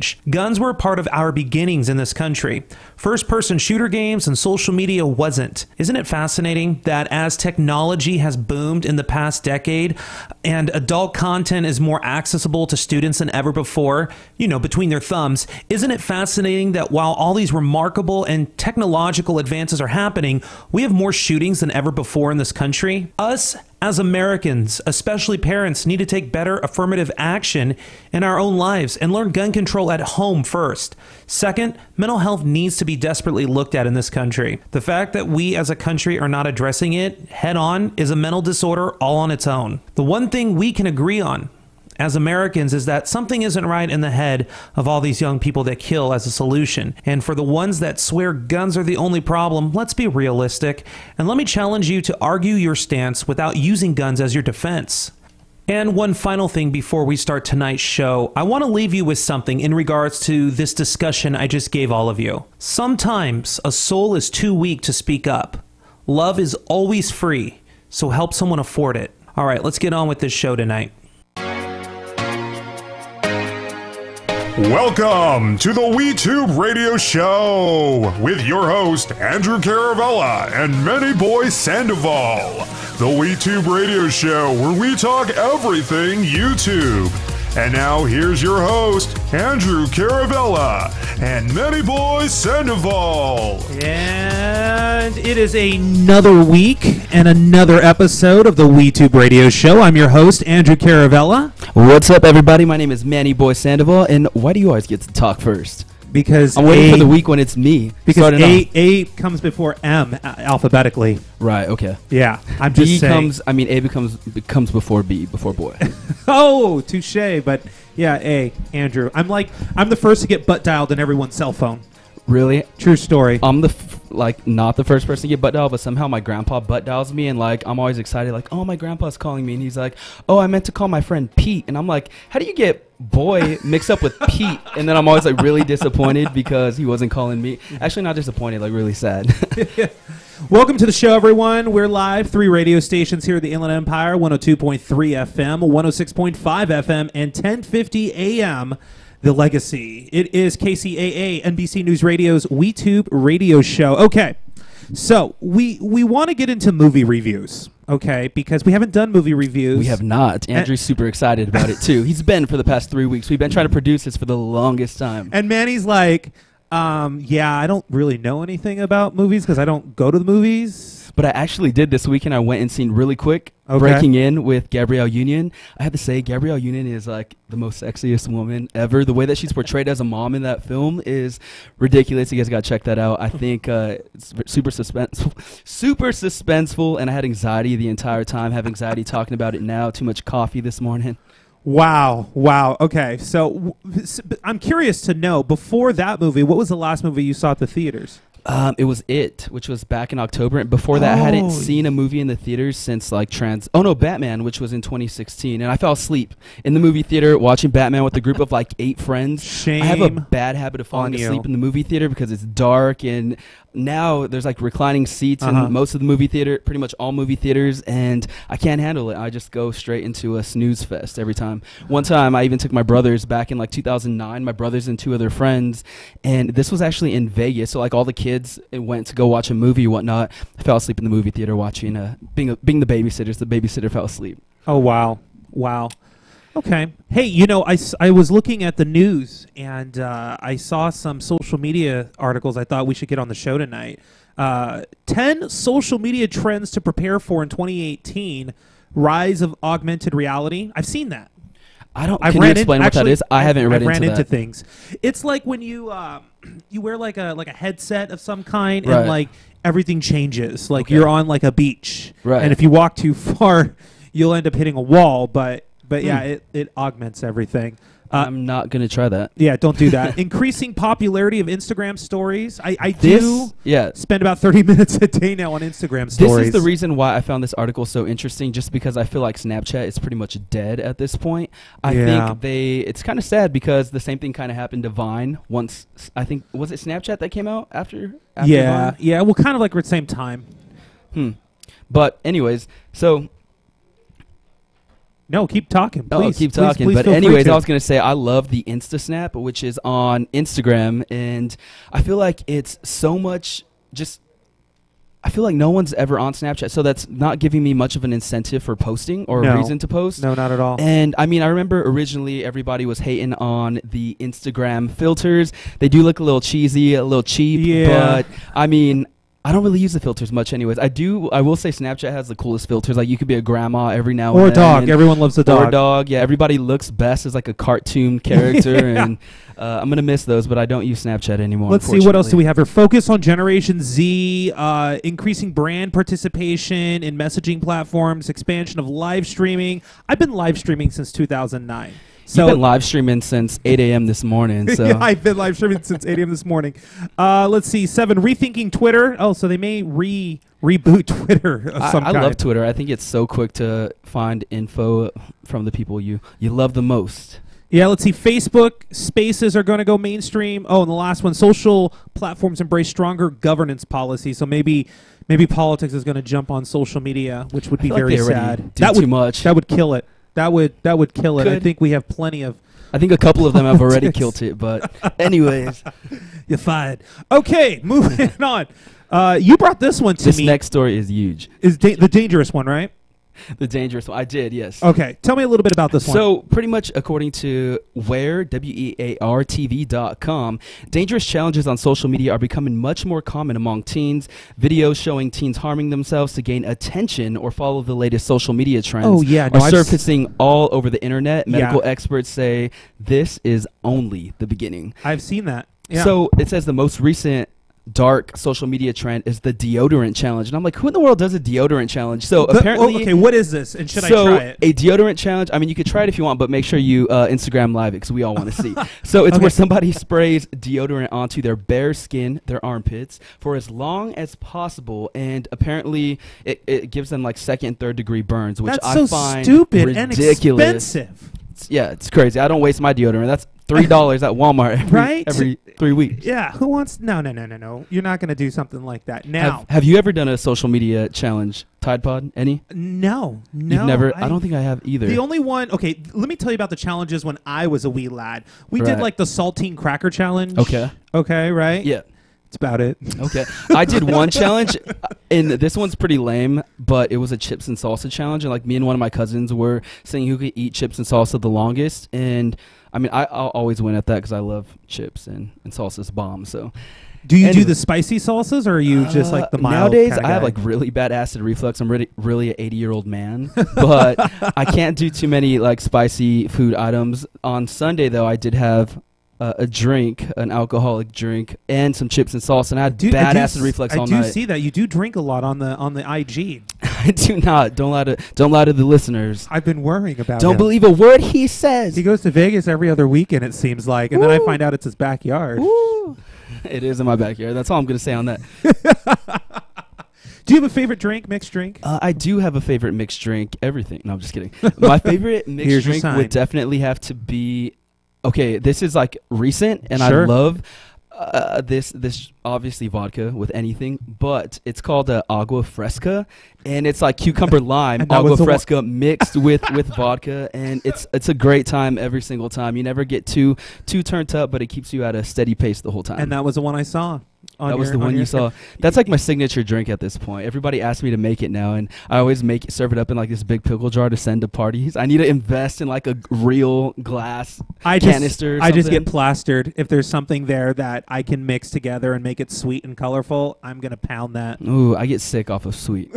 age. Guns were a part of our beginnings in this country. First-person shooter games and social media wasn't. Isn't it fascinating that as technology has boomed in the past decade and adult content is more accessible to students than ever before, between their thumbs, isn't it fascinating that while all these remarkable and technological advances are happening, we have more shootings than ever before in this country? Us, as Americans, especially parents, need to take better affirmative action in our own lives and learn gun control at home first. Second, mental health needs to be desperately looked at in this country. The fact that we as a country are not addressing it head on is a mental disorder all on its own. The one thing we can agree on as Americans is that something isn't right in the head of all these young people that kill as a solution. And for the ones that swear guns are the only problem, let's be realistic. And let me challenge you to argue your stance without using guns as your defense. And one final thing before we start tonight's show, I want to leave you with something in regards to this discussion I just gave all of you. Sometimes a soul is too weak to speak up. Love is always free, so help someone afford it. All right, let's get on with this show tonight. Welcome to the WeTube radio show with your host, Andrew Caravella and Manny Boy Sandoval. The WeTube radio show where we talk everything YouTube. And now here's your host, Andrew Caravella and Manny Boy Sandoval. And it is another week and another episode of the WeTube radio show. I'm your host, Andrew Caravella. What's up, everybody? My name is Manny Boy Sandoval, and why do you always get to talk first? Because I'm waiting for the week when it's me. Because A comes before M alphabetically. Right, okay. Yeah, I'm just saying. A becomes before B, before boy. Oh, touche. But yeah, A, Andrew. I'm the first to get butt dialed in everyone's cell phone. Really? True story. I'm not the first person to get butt dialed, but somehow my grandpa butt dials me, and I'm always excited, oh, my grandpa's calling me, and he's like, oh, I meant to call my friend Pete, and I'm like, how do you get boy mixed up with Pete? And then I'm always really disappointed because he wasn't calling me. Actually, not disappointed, really sad. Welcome to the show, everyone. We're live, 3 radio stations here at the Inland Empire, 102.3 FM, 106.5 FM, and 1050 AM. The Legacy. It is KCAA NBC News Radio's WeTube radio show. Okay, so we want to get into movie reviews, okay, because we haven't done movie reviews. We have not. Andrew's super excited about it, too. He's been for the past 3 weeks. We've been trying to produce this for the longest time. And Manny's like, yeah, I don't really know anything about movies because I don't go to the movies. But I actually did this weekend. I went and seen Really Quick, Breaking In with Gabrielle Union. I have to say, Gabrielle Union is the most sexiest woman ever. The way that she's portrayed as a mom in that film is ridiculous. You guys got to check that out. I think it's super suspenseful, and I had anxiety the entire time. I have anxiety talking about it now. Too much coffee this morning. Wow. Okay, so I'm curious to know, before that movie, what was the last movie you saw at the theaters? It was It, which was back in October. And before that, I hadn't seen a movie in the theaters since Batman, which was in 2016. And I fell asleep in the movie theater watching Batman with a group of 8 friends. Shame. I have a bad habit of falling asleep in the movie theater because it's dark, and now there's reclining seats in most of the movie theater, pretty much all movie theaters, and I can't handle it. I just go straight into a snooze fest every time. One time I even took my brothers back in 2009, my brothers and 2 other friends, and this was actually in Vegas, so all the kids went to go watch a movie or whatnot. I fell asleep in the movie theater watching being the babysitters. The babysitter fell asleep. Oh, wow. Okay. Hey, I was looking at the news, and I saw some social media articles I thought we should get on the show tonight. 10 social media trends to prepare for in 2018. Rise of augmented reality. I've seen that. Can you explain what that is? I haven't read into that. I ran into things. It's like when you wear a headset of some kind, right, and everything changes. You're on a beach, right, and if you walk too far, you'll end up hitting a wall. But yeah, it augments everything. I'm not going to try that. Yeah, don't do that. Increasing popularity of Instagram stories. I do spend about 30 minutes a day now on Instagram stories. This is the reason why I found this article so interesting, just because I feel like Snapchat is pretty much dead at this point. I think it's kind of sad because the same thing kind of happened to Vine once. I think, was it Snapchat that came out after Vine? Yeah, well, kind of at the same time. But anyways, so No, keep talking. Please, Oh, keep talking. Please but feel free anyways, to. I was going to say I love the InstaSnap, which is on Instagram. And I feel like it's so much just... I feel like no one's ever on Snapchat, so that's not giving me much of an incentive for posting or a reason to post. No, not at all. And I mean, I remember originally everybody was hating on the Instagram filters. They do look a little cheesy, a little cheap, but I mean, I don't really use the filters much anyways. I will say Snapchat has the coolest filters. Like, you could be a grandma every now and then. Or a dog. Everyone loves a dog. Or a dog. Yeah, everybody looks best as like a cartoon character. And I'm going to miss those, but I don't use Snapchat anymore. Let's see, what else do we have here? Focus on Generation Z, increasing brand participation in messaging platforms, expansion of live streaming. I've been live streaming since 2009. So you've been live streaming since 8 a.m. this morning. So. Yeah, I've been live streaming since 8 a.m. this morning. Let's see. 7, rethinking Twitter. Oh, so they may reboot Twitter of some kind. I love Twitter. I think it's so quick to find info from the people you love the most. Yeah, let's see. Facebook Spaces are going to go mainstream. Oh, and the last one, social platforms embrace stronger governance policy. So maybe politics is going to jump on social media, which would be very sad. That would too much. That would kill it. That would kill it. I think we have plenty of... I think a couple of them have already killed it, but anyways. You're fired. Okay, moving on. You brought this one to me. This next story is huge. Is the dangerous one, right? The dangerous one. I did, yes. Okay, tell me a little bit about this one. So pretty much according to WearTV.com, dangerous challenges on social media are becoming much more common among teens. Videos showing teens harming themselves to gain attention or follow the latest social media trends are surfacing all over the internet. Medical experts say this is only the beginning. I've seen that. Yeah. So it says the most recent dark social media trend is the deodorant challenge, and I'm like, who in the world does a deodorant challenge? So apparently, okay, what is this, and should I try it? A deodorant challenge, I mean, you could try it if you want, but make sure you Instagram live it, because we all want to see. So it's where somebody sprays deodorant onto their bare skin, their armpits, for as long as possible, and apparently it gives them like second and third degree burns, which I find stupid ridiculous. And expensive. It's crazy. I don't waste my deodorant. That's $3 at Walmart every 3 weeks. Yeah, who wants... No. You're not going to do something like that. Now... Have you ever done a social media challenge, Tide Pod? Any? No. You've never... I don't think I have either. The only one... Okay, let me tell you about the challenges when I was a wee lad. We did like the saltine cracker challenge. Okay. Okay, right? Yeah. That's about it. Okay. I did one challenge, and this one's pretty lame, but it was a chips and salsa challenge, and like me and one of my cousins were saying who could eat chips and salsa the longest, and I mean, I'll always win at that because I love chips and salsa's bomb. So, do you do the spicy salsas, or are you just like the mild? Nowadays, kind of I have like really bad acid reflux. I'm really an 80-year-old man, but I can't do too many like spicy food items. On Sunday, though, I did have a drink, an alcoholic drink, and some chips and salsa, and I had bad acid reflux all night. I do see that you do drink a lot on the IG. I do not. Don't lie to the listeners. I've been worrying about. Don't believe a word he says. He goes to Vegas every other weekend, it seems like, and then I find out it's his backyard. Woo. It is in my backyard. That's all I'm going to say on that. Do you have a favorite drink, mixed drink? I do have a favorite mixed drink. Everything. No, I'm just kidding. My favorite mixed drink would definitely have to be. Okay, this is like recent, and I love this obviously vodka with anything, but it's called agua fresca, and it's like cucumber lime agua fresca mixed with vodka, and it's a great time every single time. You never get too turned up, but it keeps you at a steady pace the whole time. And that was the one I saw. That was the one you saw. That's like my signature drink at this point. Everybody asks me to make it now, and I always serve it up in like this big pickle jar to send to parties. I need to invest in like a real glass canister. I just get plastered. If there's something there that I can mix together and make it sweet and colorful, I'm gonna pound that. Ooh, I get sick off of sweet.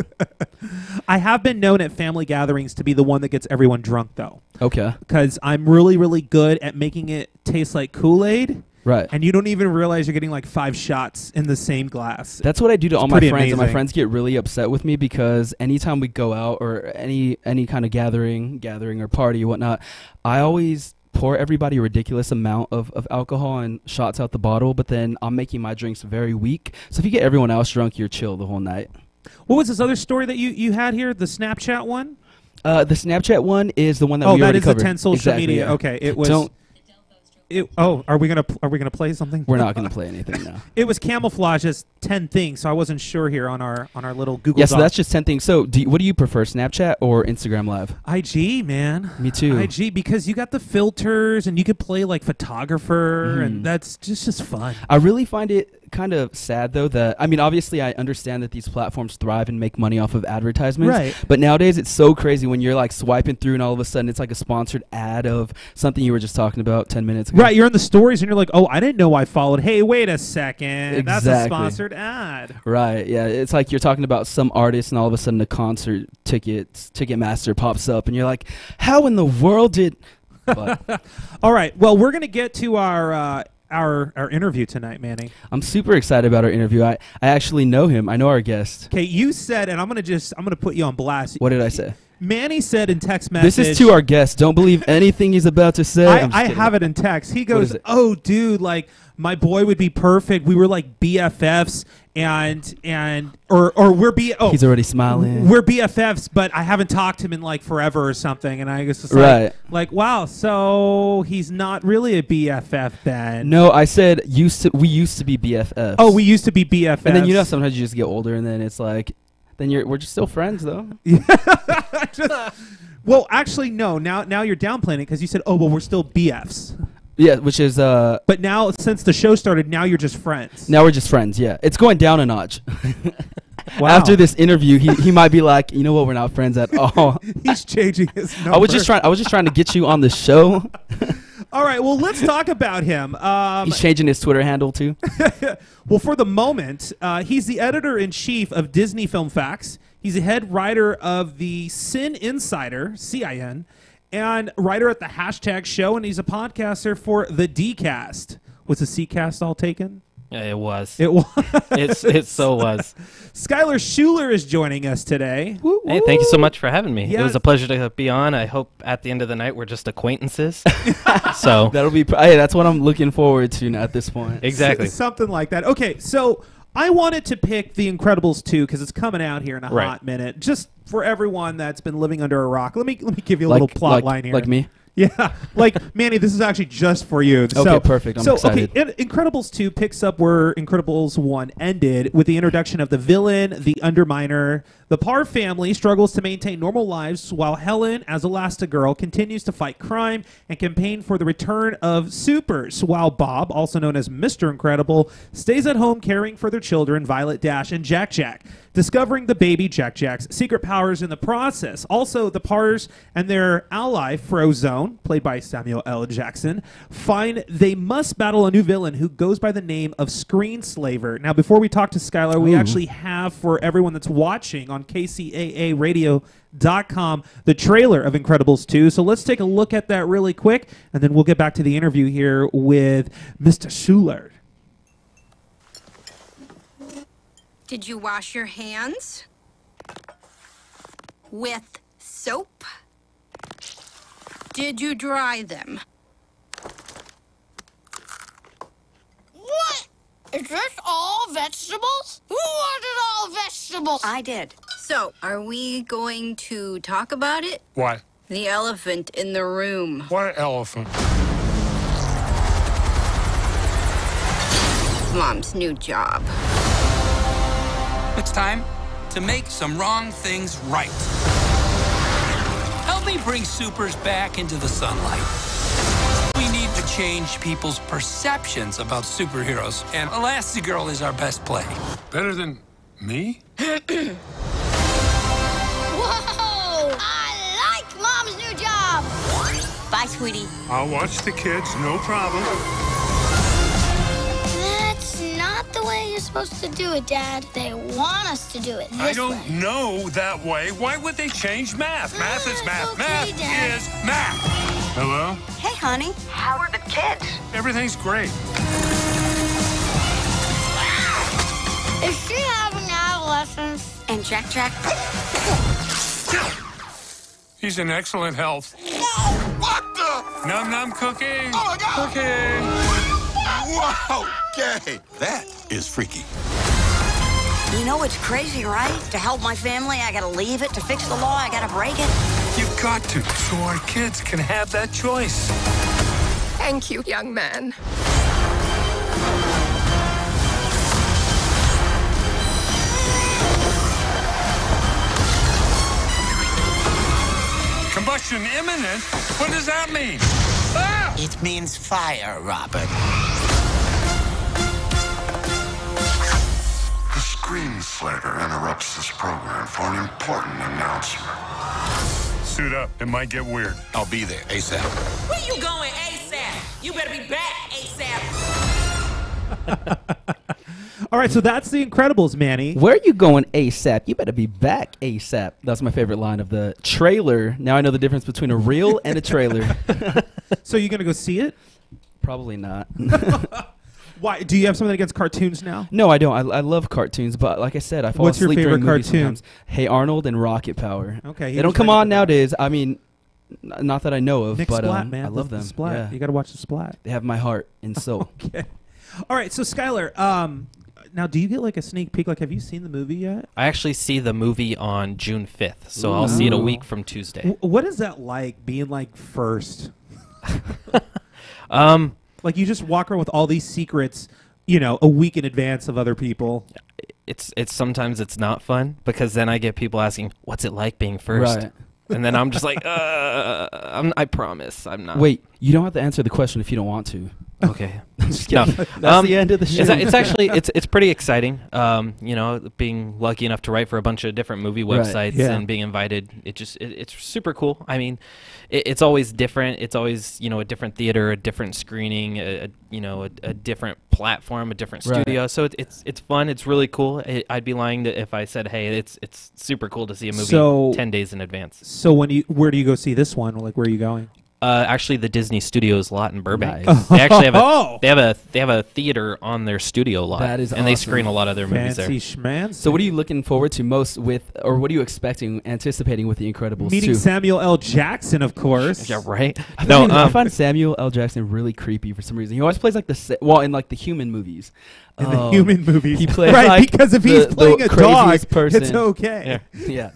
I have been known at family gatherings to be the one that gets everyone drunk, though. Okay. Because I'm really, really good at making it taste like Kool-Aid. Right. And you don't even realize you're getting like 5 shots in the same glass. That's what I do to all my friends, and my friends get really upset with me because anytime we go out or any kind of gathering or party or whatnot, I always pour everybody a ridiculous amount of alcohol and shots out the bottle, but then I'm making my drinks very weak. So if you get everyone else drunk, you're chill the whole night. What was this other story that you had here, the Snapchat one? The Snapchat one is the one that we already covered. Oh, that is the 10 social media. Yeah. Okay, it was... Are we gonna play something? We're not gonna play anything now. It was camouflage as 10 things, so I wasn't sure here on our little Google. Yeah, so Doc. that's just 10 things. So what do you prefer, Snapchat or Instagram Live? IG, man. Me too. IG, because you got the filters and you could play like photographer, and that's just fun. I really find it kind of sad though that obviously I understand that these platforms thrive and make money off of advertisements, right? But nowadays it's so crazy when you're like swiping through and all of a sudden it's like a sponsored ad of something you were just talking about 10 minutes ago. Right, you're in the stories and you're like, oh, I didn't know I followed. Hey, wait a second, Exactly. That's a sponsored ad. Right, yeah, it's like you're talking about some artist and all of a sudden the concert Ticketmaster pops up and you're like, how in the world did? But all right, well, we're gonna get to our interview tonight, Manny. I'm super excited about our interview. I actually know him. I know our guest. Okay, you said, and I'm gonna put you on blast. What did I say? Manny said in text message. This is to our guest. Don't believe anything he's about to say. I have it in text. He goes, "Oh, dude, like my boy would be perfect. We were like BFFs, or we're He's already smiling. We're BFFs, but I haven't talked to him in like forever or something." And I guess it's like, wow, so he's not really a BFF then. No, I said we used to be BFFs. Oh, we used to be BFFs. And then sometimes you just get older, and then it's like, we're just still friends though. Well, actually, no. Now you're downplaying it because you said, oh, well, we're still BFs. Yeah, which is But now, since the show started, now you're just friends. Now we're just friends. Yeah, it's going down a notch. Wow. After this interview, he might be like, you know what, we're not friends at all. He's changing his number. I was just trying to get you on the show. All right, well, let's talk about him. He's changing his Twitter handle too. Well, for the moment, he's the editor-in-chief of Disney Film Facts. He's a head writer of the Sin Insider, CIN, and writer at the Hashtag Show, and he's a podcaster for the Dcast. Was the Ccast all taken? Yeah, it was. It was. It so was. Skylar Schuler is joining us today. Woo, hey, thank you so much for having me. Yeah. It was a pleasure to be on. I hope at the end of the night we're just acquaintances. So that'll be. Hey, that's what I'm looking forward to at this point. Exactly. Something like that. Okay, so I wanted to pick The Incredibles 2 because it's coming out here in a hot minute. Just for everyone that's been living under a rock, let me give you a little plot line here. Like me. Yeah, like Manny, this is actually just for you. Okay, perfect. I'm excited. Okay, Incredibles 2 picks up where Incredibles 1 ended with the introduction of the villain, the Underminer. The Parr family struggles to maintain normal lives while Helen, as Elastigirl, continues to fight crime and campaign for the return of supers, while Bob, also known as Mr. Incredible, stays at home caring for their children, Violet Dash and Jack Jack, discovering the baby Jack Jack's secret powers in the process. Also, the Parrs and their ally, Frozone, played by Samuel L. Jackson, find they must battle a new villain who goes by the name of Screenslaver. Now, before we talk to Skylar, we actually have, for everyone that's watching on KCAA Radio.com, the trailer of Incredibles 2. So let's take a look at that really quick, and then we'll get back to the interview here with Mr. Schuler. Did you wash your hands? With soap? Did you dry them? What? Is this all vegetables? Who ordered all vegetables? I did. So, are we going to talk about it? What? The elephant in the room. What elephant? Mom's new job. It's time to make some wrong things right. Help me bring supers back into the sunlight. We need to change people's perceptions about superheroes, and Elastigirl is our best play. Better than me? Whoa! I like Mom's new job. Bye, sweetie. I'll watch the kids, no problem. That's not the way you're supposed to do it, Dad. They want us to do it this I don't way. know that way. Why would they change math? Math is math. Okay, Math Dad. is math. Hello? Hey, honey. How are the kids? Everything's great. Is she having adolescence? And Jack Jack? He's in excellent health. What the? Num num cooking. Oh my God. Cooking. Wow, gay. That is freaky. You know it's crazy, right? To help my family, I gotta leave it. To fix the law, I gotta break it. You've got to, so our kids can have that choice. Thank you, young man. Combustion imminent? What does that mean? Ah! It means fire, Robert. The screenslaver interrupts this program for an important announcement. Suit up. It might get weird. I'll be there ASAP. Where you going ASAP? You better be back ASAP. All right, so that's The Incredibles, Manny. Where are you going ASAP? You better be back ASAP. That's my favorite line of the trailer. Now I know the difference between a reel and a trailer. So you're going to go see it? Probably not. Why? Do you have something against cartoons now? No, I don't. I love cartoons, but like I said, I fall What's your asleep favorite during movies cartoon? sometimes. Hey Arnold and Rocket Power. Okay. They don't come on nowadays. I mean, not that I know of, Nick but Splat, man. I love them. The Splat. Yeah. You got to watch the Splat. They have my heart and soul. Okay. All right, so Skylar, now do you get like a sneak peek? Like, have you seen the movie yet? I actually see the movie on June 5th, so I'll see it a week from Tuesday. What is that like, being like first? Like, you just walk around with all these secrets, you know, a week in advance of other people. It's sometimes it's not fun, because then I get people asking, "What's it like being first?" Right. And then I'm just like, I promise I'm not. Wait, you don't have to answer the question if you don't want to. Okay. I'm just kidding. That's the end of the show. It's actually it's pretty exciting. You know, being lucky enough to write for a bunch of different movie websites and being invited. It's super cool. I mean, it's always different. It's always, you know, a different theater, a different screening, a different platform, a different studio. Right. So it's fun. It's really cool. I'd be lying if I said, hey, it's super cool to see a movie 10 days in advance. So where do you go see this one? Like, where are you going? Actually, the Disney Studios lot in Burbank. Nice. They actually have a theater on their studio lot. That is and awesome. They screen a lot of their movies there. Schmancy. So what are you looking forward to most with, or what are you anticipating with The Incredibles? Meeting Samuel L. Jackson, of course. Yeah, right. I find Samuel L. Jackson really creepy for some reason. He always plays like in like the human movies. In the human movies, he plays right? Like because if he's playing a dog, person, it's okay. Yeah.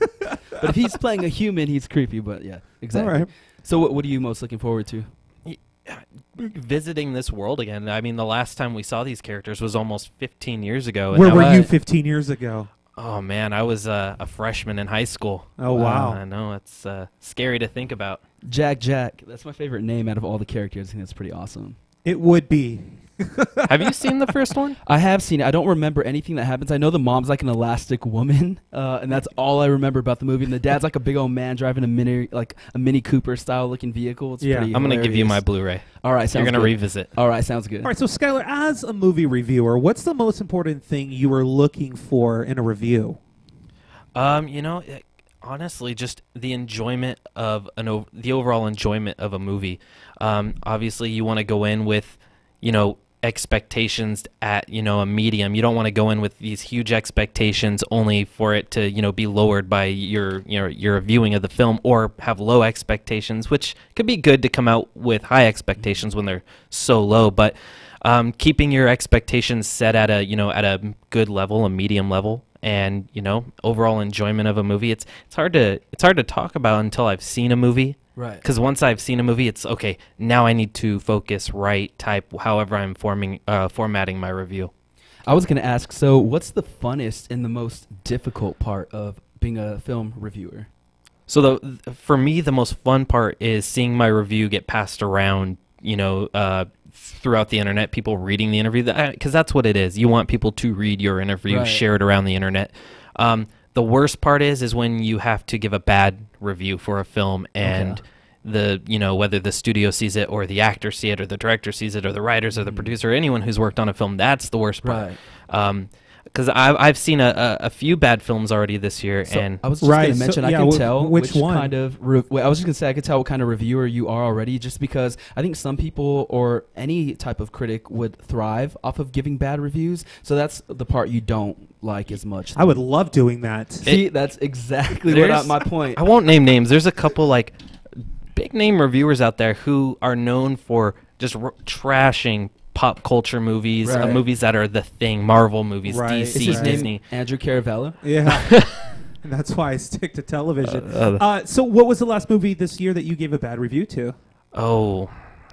But if he's playing a human, he's creepy. But yeah, exactly. All right. So what are you most looking forward to? Visiting this world again. I mean, the last time we saw these characters was almost 15 years ago. Where were you 15 years ago? Oh, man, I was a freshman in high school. Oh, wow. I know. It's scary to think about. Jack. That's my favorite name out of all the characters. I think that's pretty awesome. It would be. Have you seen the first one? I have seen it. I don't remember anything that happens. I know the mom's like an elastic woman, and that's all I remember about the movie. And the dad's like a big old man driving a Mini Cooper style looking vehicle. It's pretty I'm going to give you hilarious. my Blu-ray. All right, sounds You're going to good. revisit. All right, sounds good. All right, so Skylar, as a movie reviewer, what's the most important thing you are looking for in a review? You know, honestly, just the enjoyment of the overall enjoyment of a movie. Obviously, you want to go in with, you know, expectations at, you know, a medium. You don't want to go in with these huge expectations only for it to, you know, be lowered by your viewing of the film, or have low expectations, which could be good to come out with high expectations when they're so low. But keeping your expectations set at a good level, a medium level, and, you know, overall enjoyment of a movie. It's hard to talk about until I've seen a movie. Right. Because once I've seen a movie, it's okay. Now I need to focus, type, however I'm formatting my review. I was going to ask, so what's the funnest and the most difficult part of being a film reviewer? So for me, the most fun part is seeing my review get passed around, you know, throughout the internet, people reading the interview, because that's what it is. You want people to read your interview, share it around the internet. The worst part is when you have to give a bad review for a film, and whether the studio sees it, or the actor see it, or the director sees it, or the writers, or the producer, or anyone who's worked on a film, that's the worst part. Because I've seen a few bad films already this year, and I was just going to mention, I can tell which one kind of. I was just going to say I could tell what kind of reviewer you are already, just because I think some people or any type of critic would thrive off of giving bad reviews. So that's the part you don't like as much. I would love doing that. See, that's exactly my point. I won't name names. There's a couple like big name reviewers out there who are known for just trashing pop culture movies, movies that are the thing, Marvel movies, DC, Disney. Andrew Caravella. Yeah. And that's why I stick to television. So what was the last movie this year that you gave a bad review to? Oh,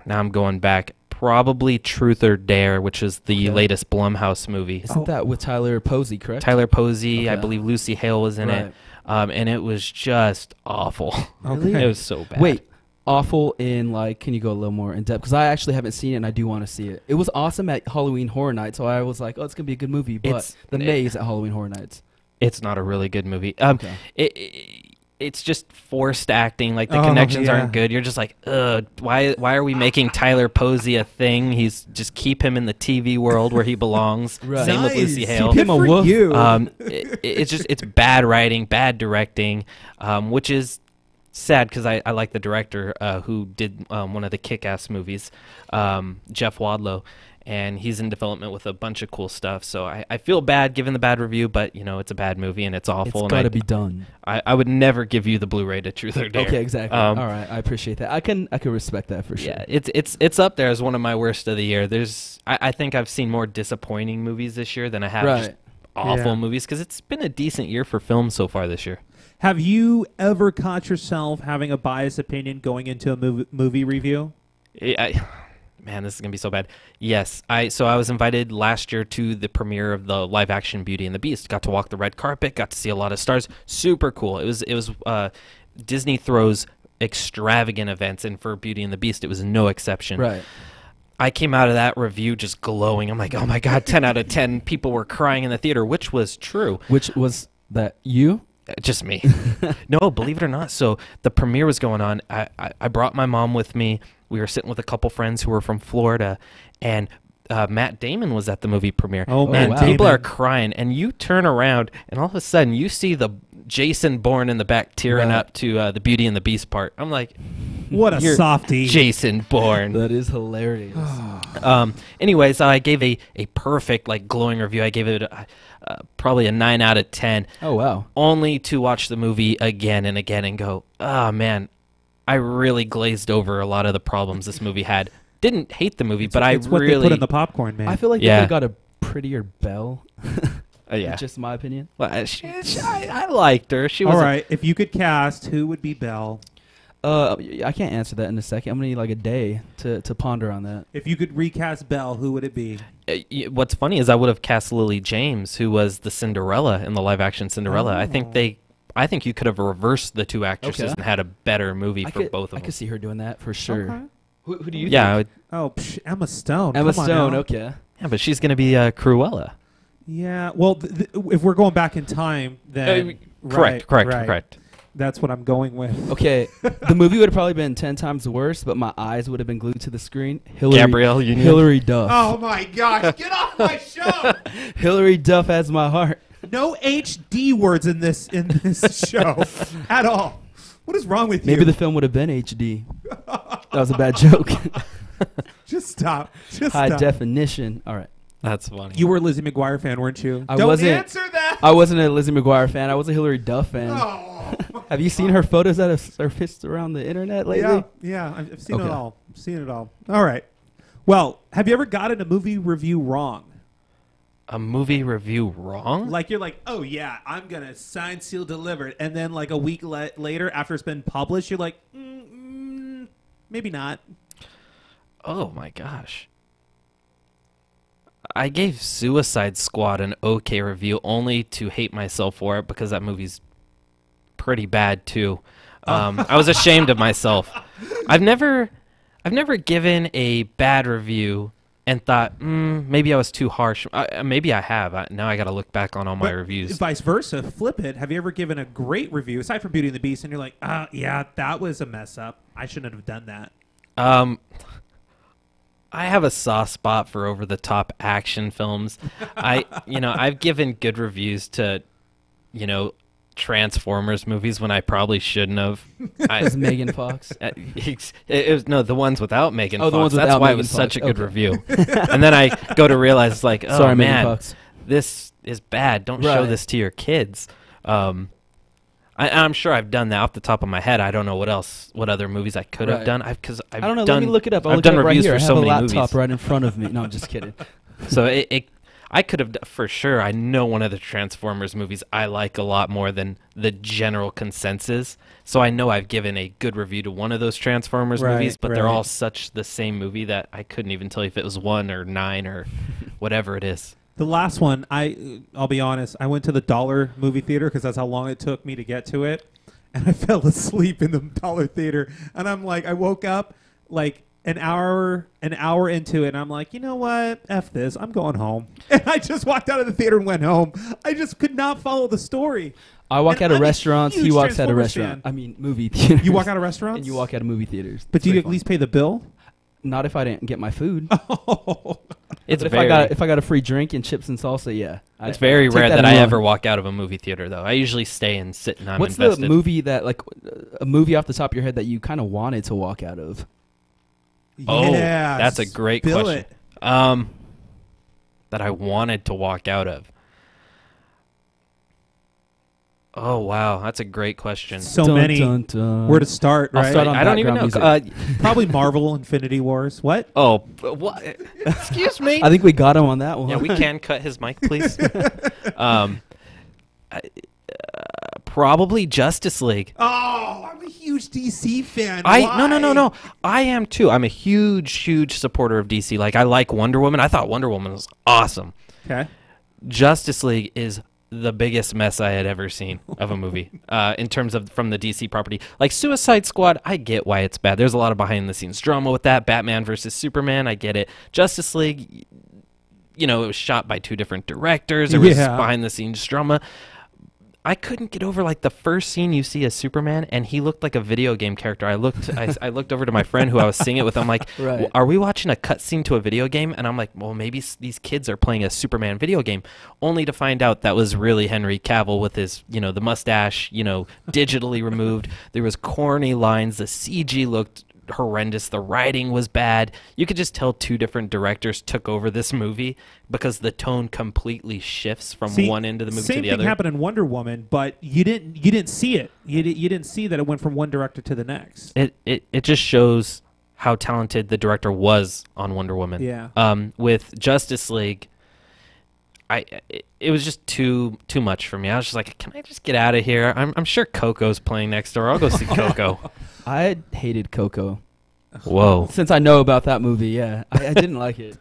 Now I'm going back. Probably Truth or Dare, which is the latest Blumhouse movie. Isn't that with Tyler Posey, correct? Tyler Posey, I believe Lucy Hale was in it. And it was just awful. Really? It was so bad. Wait, awful in like, can you go a little more in depth? Because I actually haven't seen it and I do want to see it. It was awesome at Halloween Horror Nights, so I was like, oh, it's going to be a good movie. But The Maze at Halloween Horror Nights. It's not a really good movie. It's just forced acting. Like, the connections aren't good. You're just like, ugh, why are we making Tyler Posey a thing? Just keep him in the TV world where he belongs. Right. Same with Lucy Hale. Keep him a wolf. It's bad writing, bad directing, which is sad because I like the director who did one of the Kick-Ass movies, Jeff Wadlow. And he's in development with a bunch of cool stuff. So I feel bad giving the bad review, but, it's a bad movie and it's awful. It's got to be done. I would never give you the Blu-ray to Truth or Dare. Okay, exactly. All right, I appreciate that. I can respect that for sure. Yeah, it's up there as one of my worst of the year. I think I've seen more disappointing movies this year than I have just awful movies, because it's been a decent year for film so far this year. Have you ever caught yourself having a biased opinion going into a movie review? Man, this is going to be so bad. Yes. I was invited last year to the premiere of the live-action Beauty and the Beast. Got to walk the red carpet, got to see a lot of stars. Super cool. It was Disney throws extravagant events, and for Beauty and the Beast, it was no exception. Right. I came out of that review just glowing. I'm like, oh, my God, 10 out of 10 people were crying in the theater, which was true. Which was that you? Just me. No, believe it or not. So the premiere was going on. I brought my mom with me. We were sitting with a couple friends who were from Florida, and Matt Damon was at the movie premiere. And people are crying, and you turn around, and all of a sudden you see the Jason Bourne in the back tearing up to the Beauty and the Beast part. I'm like, what a softie. Jason Bourne. That is hilarious. Anyways, I gave a perfect, glowing review. I gave it probably a 9 out of 10. Oh, wow. Only to watch the movie again and again and go, oh, man, I really glazed over a lot of the problems this movie had. Didn't hate the movie, but it's what they put in the popcorn, man. I feel like they could have got a prettier Belle. Yeah. Just my opinion. Well, I liked her. She was all right. If you could cast, who would be Belle? I can't answer that in a second. I'm gonna need a day to ponder on that. If you could recast Belle, who would it be? What's funny is I would have cast Lily James, who was the Cinderella in the live-action Cinderella. I think you could have reversed the two actresses and had a better movie for both of them. I could see her doing that for sure. Okay. Who do you think? Emma Stone. Emma Stone, okay. Yeah, but she's going to be Cruella. Yeah, well, if we're going back in time, then... Correct. That's what I'm going with. Okay, the movie would have probably been 10 times worse, but my eyes would have been glued to the screen. Gabrielle Union. Hilary Duff. Oh, my gosh. Get off my show. Hilary Duff has my heart. No HD words in this show at all. What is wrong with you? Maybe the film would have been HD. That was a bad joke. Just stop. High definition. All right. That's funny. You were a Lizzie McGuire fan, weren't you? Don't answer that. I wasn't a Lizzie McGuire fan. I was a Hilary Duff fan. Oh, have you seen her photos that have surfaced around the internet lately? Yeah. I've seen it all. All right. Well, have you ever gotten a movie review wrong? A movie review wrong? Like you're like, oh yeah, I'm gonna sign, seal, delivered, and then like a week later, after it's been published, you're like, maybe not. Oh my gosh. I gave Suicide Squad an okay review, only to hate myself for it because that movie's pretty bad too. I was ashamed of myself. I've never given a bad review and thought, maybe I was too harsh. Maybe I have. Now I got to look back on all my reviews. Vice versa, flip it. Have you ever given a great review, aside from Beauty and the Beast, and you're like, yeah, that was a mess up. I shouldn't have done that. I have a soft spot for over-the-top action films. I've given good reviews to, Transformers movies when I probably shouldn't have. Was Megan Fox? It was the ones without Megan Fox. The ones That's without why Megan it was Fox. such a good review. And then I go to realize, it's like, oh, sorry, man, Megan Fox. This is bad. Don't show this to your kids. I'm sure I've done that off the top of my head. I don't know what other movies I could have done. Because I don't know. Let me look it up. I've done reviews for so many movies. I have a laptop right in front of me. No, I'm just kidding. So I could have, for sure, I know one of the Transformers movies I like a lot more than the general consensus. So I know I've given a good review to one of those Transformers movies, but they're all such the same movie that I couldn't even tell you if it was 1 or 9 or whatever it is. The last one, I'll be honest, I went to the dollar movie theater because that's how long it took me to get to it. And I fell asleep in the dollar theater. And I'm like, I woke up like an hour into it, and I'm like, you know what? F this. I'm going home. And I just walked out of the theater and went home. I just could not follow the story. I walk out of restaurants. He walks out of restaurants. I mean, movie theaters. You walk out of restaurants? And you walk out of movie theaters. But do you at least pay the bill? Not if I didn't get my food. It's if I got a free drink and chips and salsa, yeah. It's very rare that I ever walk out of a movie theater, though. I usually stay and sit and I'm invested. What's the movie that, like, a movie off the top of your head that you kind of wanted to walk out of? Oh, that's a great question. That I wanted to walk out of. Oh, wow. That's a great question. So many. Where to start, right? I'll start on I don't even know. Probably Marvel Infinity Wars. What? Oh, what? Excuse me? I think we got him on that one. Yeah, we can cut his mic, please. Probably Justice League. Oh, I'm a huge DC fan. No. I am too. I'm a huge supporter of DC. Like, I like Wonder Woman. I thought Wonder Woman was awesome. Okay. Justice League is the biggest mess I had ever seen of a movie in terms of from the DC property. Like Suicide Squad, I get why it's bad. There's a lot of behind the scenes drama with that. Batman versus Superman, I get it. Justice League, it was shot by 2 different directors. There was behind the scenes drama. I couldn't get over like the first scene you see as Superman, and he looked like a video game character. I looked over to my friend who I was seeing it with. I'm like, Are we watching a cutscene to a video game? And I'm like, well, maybe these kids are playing a Superman video game. Only to find out that was really Henry Cavill with his, the mustache, digitally removed. There was corny lines. The CG looked horrendous. The writing was bad. You could just tell 2 different directors took over this movie because the tone completely shifts from one end of the movie to the other. Same thing happened in Wonder Woman, but you didn't see it. You didn't see that it went from one director to the next. It just shows how talented the director was on Wonder Woman. Yeah. With Justice League, it was just too much for me. I was just like, can I just get out of here? I'm sure Coco's playing next door. I'll go see Coco. I hated Coco. Whoa. Since I know about that movie, yeah. I didn't like it.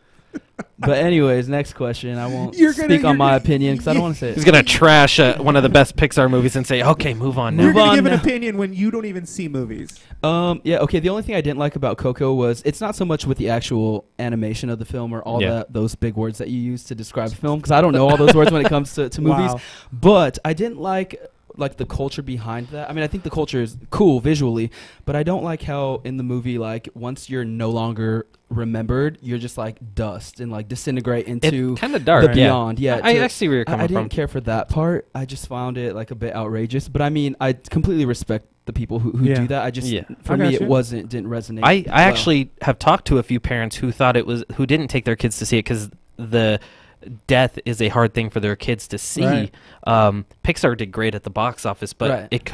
But anyways, next question. I won't speak on my opinion because I don't want to say it. He's going to trash one of the best Pixar movies and say, okay, move on now. You're going to give an opinion when you don't even see movies. Yeah, okay. The only thing I didn't like about Coco was it's not so much with the actual animation of the film or all those big words that you use to describe film because I don't know all those words when it comes to movies. Wow. But I didn't like the culture behind that. I mean, I think the culture is cool visually, but I don't like how in the movie, like, once you're no longer remembered, you're just like dust and like disintegrate into kind of dark, the beyond. Yeah, I see where you're coming from. I didn't care for that part. I just found it like a bit outrageous. But I mean, I completely respect the people who do that. I just for me it didn't resonate. I actually have talked to a few parents who didn't take their kids to see it because the death is a hard thing for their kids to see. Right. Pixar did great at the box office, but it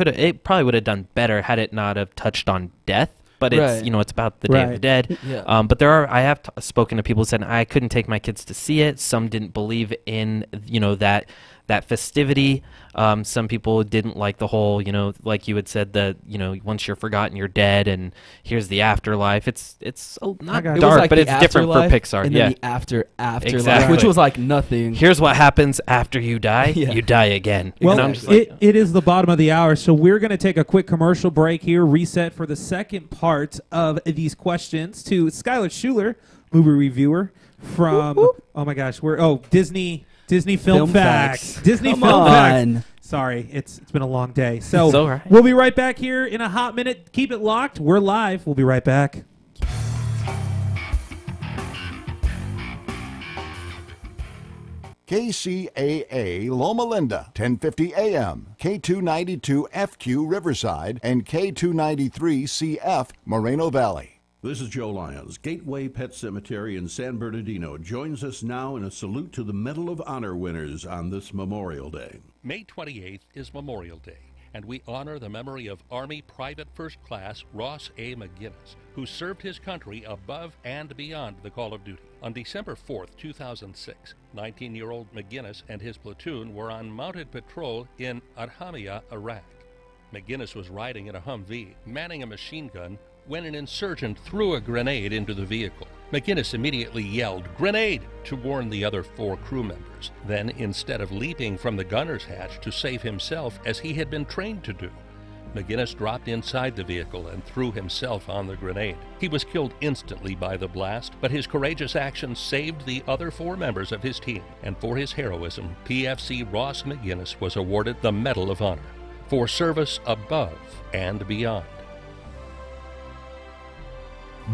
probably would have done better had it not have touched on death. But it's it's about the Day of the Dead. Yeah. But I have spoken to people who said I couldn't take my kids to see it. Some didn't believe in that festivity. Some people didn't like the whole, like you had said, that once you're forgotten, you're dead, and here's the afterlife. It's not dark, like but it's different for Pixar. And then the afterlife, exactly. which was like nothing. Here's what happens after you die. You die again. Well, and I'm just like, it is the bottom of the hour, so we're going to take a quick commercial break here, reset for the second part of these questions to Skylar Schuler, movie reviewer from, oh my gosh, Disney Film Facts. Disney Come Film on. Facts. Sorry, it's been a long day. So all right. We'll be right back here in a hot minute. Keep it locked. We're live. We'll be right back. KCAA Loma Linda, 1050 AM, K292 FQ Riverside, and K293 CF Moreno Valley. This is Joe Lyons. Gateway Pet Cemetery in San Bernardino joins us now in a salute to the Medal of Honor winners on this Memorial Day. May 28th is Memorial Day, and we honor the memory of Army Private First Class Ross A. McGinnis, who served his country above and beyond the call of duty. On December 4th, 2006, 19-year-old McGinnis and his platoon were on mounted patrol in Adhamia, Iraq. McGinnis was riding in a Humvee, manning a machine gun, when an insurgent threw a grenade into the vehicle. McGinnis immediately yelled, "Grenade!" to warn the other 4 crew members. Then, instead of leaping from the gunner's hatch to save himself as he had been trained to do, McGinnis dropped inside the vehicle and threw himself on the grenade. He was killed instantly by the blast, but his courageous action saved the other 4 members of his team. And for his heroism, PFC Ross McGinnis was awarded the Medal of Honor for service above and beyond.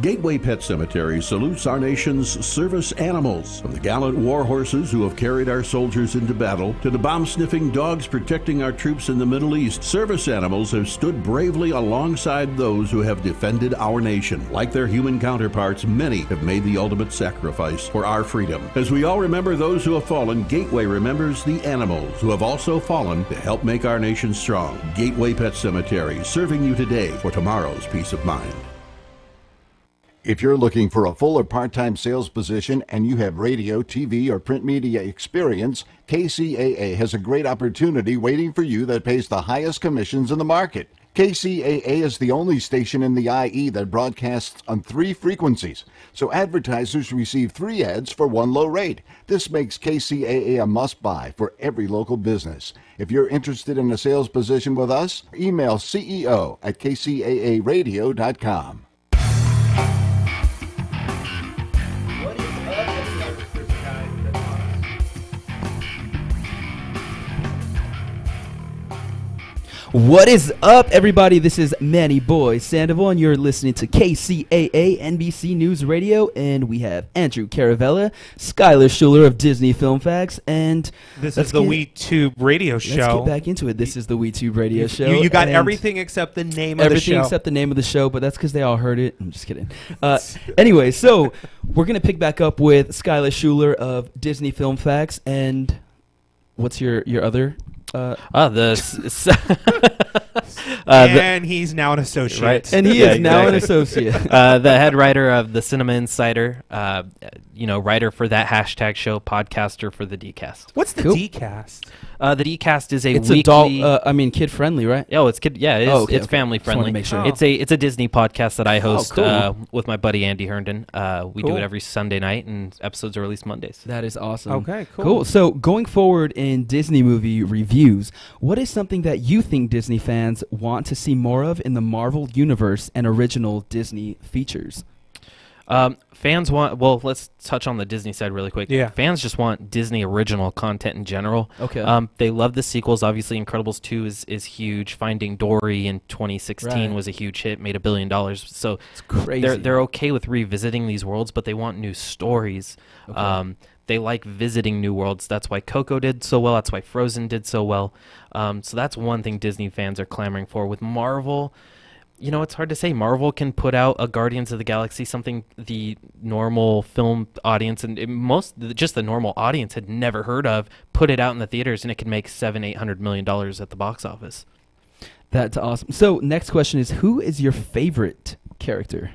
Gateway Pet Cemetery salutes our nation's service animals, from the gallant war horses who have carried our soldiers into battle to the bomb-sniffing dogs protecting our troops in the Middle East. Service animals have stood bravely alongside those who have defended our nation. Like their human counterparts, many have made the ultimate sacrifice for our freedom. As we all remember those who have fallen, Gateway remembers the animals who have also fallen to help make our nation strong. Gateway Pet Cemetery, serving you today for tomorrow's peace of mind. If you're looking for a full or part-time sales position and you have radio, TV, or print media experience, KCAA has a great opportunity waiting for you that pays the highest commissions in the market. KCAA is the only station in the IE that broadcasts on 3 frequencies, so advertisers receive 3 ads for 1 low rate. This makes KCAA a must-buy for every local business. If you're interested in a sales position with us, email ceo@kcaaradio.com. What is up, everybody? This is Manny Boy Sandoval, and you're listening to KCAA NBC News Radio, and we have Andrew Caravella, Skylar Schuler of Disney Film Facts, and this is the WeTube Radio Show. Let's get back into it. This is the WeTube Radio Show. You got everything except the name of the show. Everything except the name of the show, but that's because they all heard it. I'm just kidding. Anyway, so we're going to pick back up with Skylar Schuler of Disney Film Facts, and what's your other... and he's now an associate. Right. And he is now an associate. The head writer of the Cinema Insider, writer for that hashtag show, podcaster for the DCast. What's the DCast? The DCast is it's weekly... adult, kid friendly, right? Oh, it's kid. Yeah, it's family friendly. Make sure. It's a Disney podcast that I host with my buddy Andy Herndon. We do it every Sunday night, and episodes are released Mondays. That is awesome. Okay, cool. So going forward in Disney movie reviews, what is something that you think Disney fans want to see more of in the Marvel universe and original Disney features? Fans want, well, let's touch on the Disney side really quick. Yeah. Fans just want Disney original content in general. Okay. They love the sequels. Obviously, Incredibles 2 is huge. Finding Dory in 2016 was a huge hit, made $1 billion. So it's crazy. They're okay with revisiting these worlds, but they want new stories. Okay. They like visiting new worlds. That's why Coco did so well. That's why Frozen did so well. So that's one thing Disney fans are clamoring for. With Marvel, it's hard to say. Marvel can put out a Guardians of the Galaxy, something the normal film audience and just the normal audience had never heard of, put it out in the theaters, and it can make $700-800 million at the box office. That's awesome. So next question is, who is your favorite character?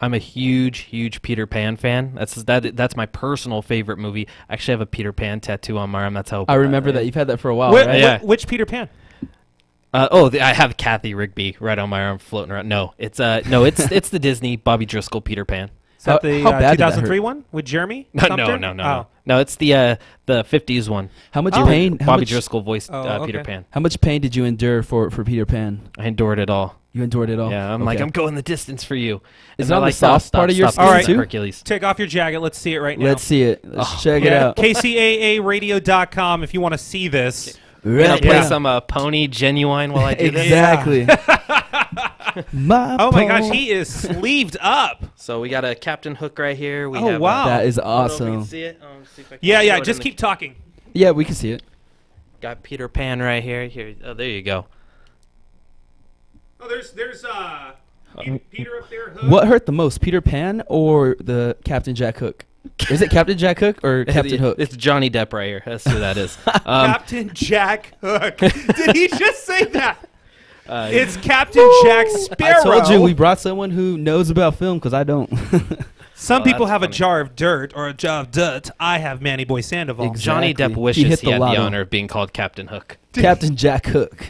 I'm a huge Peter Pan fan. That's my personal favorite movie. I actually have a Peter Pan tattoo on my arm. That's how I remember that. You've had that for a while, right? Yeah. Which Peter Pan? I have Kathy Rigby right on my arm floating around. No, it's the Disney Bobby Driscoll Peter Pan. Is that the 2003 one with Jeremy? No. No, it's the 50s one. How much pain? Bobby Driscoll voiced Peter Pan. How much pain did you endure for Peter Pan? I endured it all. You endured it all? Yeah, I'm going the distance for you. Is it on the soft part of your skin, all right, too? Hercules. Take off your jacket. Let's see it right now. Let's see it. Let's check it out. KCAAradio.com if you want to see this. We're going to play some Pony Genuine while I do this. Exactly. Oh my gosh, he is sleeved up. So we got a Captain Hook right here. Wow. That is awesome. I don't know if we can see it. See if I can Yeah, show it just keep talking. Yeah, we can see it. Got Peter Pan right here. Oh, there you go. Oh, there's Peter up there. Hook. What hurt the most, Peter Pan or the Captain Jack Hook? Is it Captain Jack Hook or Captain Hook? It's Johnny Depp right here. That's who that is. Captain Jack Hook. Did he just say that? It's Captain Jack Sparrow. I told you we brought someone who knows about film because I don't. Some people have a jar of dirt or a jar of dirt. I have Manny Boy Sandoval. Exactly. Johnny Depp wishes he had the honor of being called Captain Hook. Captain Jack Hook.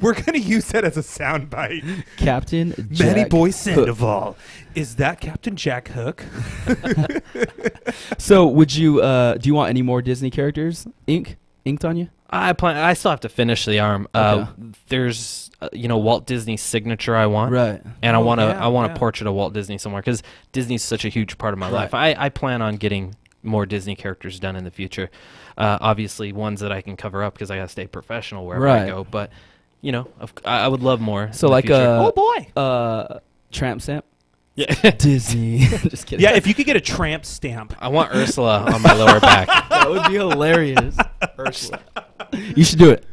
We're going to use that as a soundbite. Captain Jack Manny Boy Hook. Sandoval. Is that Captain Jack Hook? So would you, do you want any more Disney characters inked on you? I still have to finish the arm. Okay. There's Walt Disney's signature I want. Right. And I want a portrait of Walt Disney somewhere because Disney's such a huge part of my life. I plan on getting more Disney characters done in the future. Obviously ones that I can cover up because I got to stay professional wherever I go. But, I would love more. So like oh boy. Tramp stamp? Yeah. Disney. Just kidding. Yeah, if you could get a tramp stamp. I want Ursula on my lower back. That would be hilarious. Ursula. You should do it.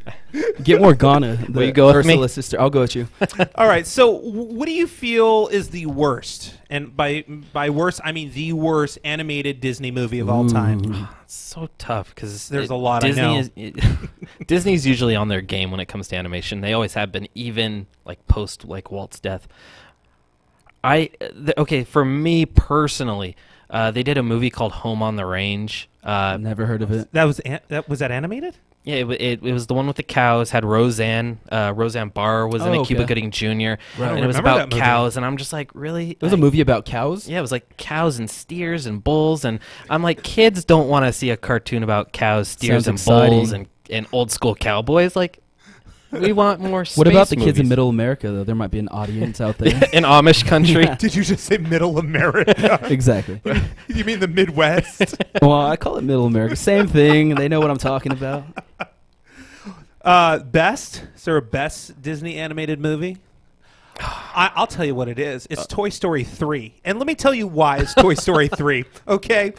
Get more Ghana. Will you go with Ursula me? sister. I'll go with you. All right. So, what do you feel is the worst? And by worst, I mean the worst animated Disney movie of all time. It's so tough because there's a lot. Disney Disney's usually on their game when it comes to animation. They always have been, even like post Walt's death. For me personally, they did a movie called Home on the Range. Never heard of it. Was that animated? Yeah, it was the one with the cows. Had Roseanne Barr was in it. Cuba Gooding Jr. Right. And it was about cows. And I'm just like, really? It was a movie about cows? Yeah, it was like cows and steers and bulls. And I'm like, kids don't want to see a cartoon about cows, steers, Sounds and bulls exciting. and old school cowboys. Like, we want more space What about the movies. kids in Middle America, though? There might be an audience out there. In Amish country. Yeah. Did you just say Middle America? Exactly. You mean the Midwest? Well, I call it Middle America. Same thing. They know what I'm talking about. Best? Is there a best Disney animated movie? I'll tell you what it is. It's Toy Story 3. And let me tell you why it's Toy Story 3. Okay?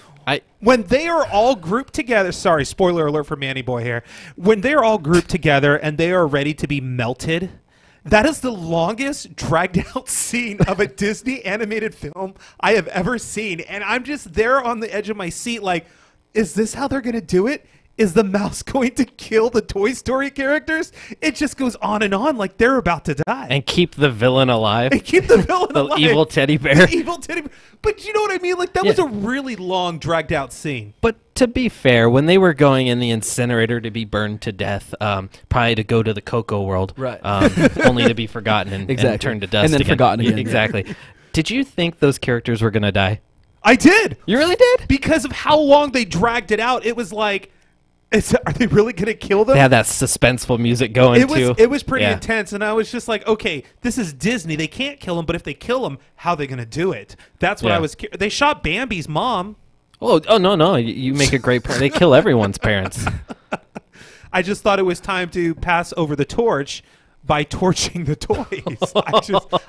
When they are all grouped together, sorry, spoiler alert for Manny Boy here. When they are all grouped together and they are ready to be melted, that is the longest dragged out scene of a Disney animated film I have ever seen. And I'm just there on the edge of my seat like, is this how they're going to do it? Is the mouse going to kill the Toy Story characters? It just goes on and on like they're about to die. And keep the villain alive. And keep the villain alive. The evil teddy bear. The evil teddy bear. But you know what I mean? Like, that was a really long, dragged out scene. But to be fair, when they were going in the incinerator to be burned to death, probably to go to the Cocoa world, right? Only to be forgotten and turned to dust and then again. forgotten again. Exactly. Did you think those characters were going to die? I did. You really did? Because of how long they dragged it out. It was like, are they really going to kill them? They had that suspenseful music going, too. It was pretty intense, and I was just like, okay, this is Disney. They can't kill him, but if they kill him, how are they going to do it? That's what I was... They shot Bambi's mom. Oh, no. You make a great point. They kill everyone's parents. I just thought it was time to pass over the torch by torching the toys.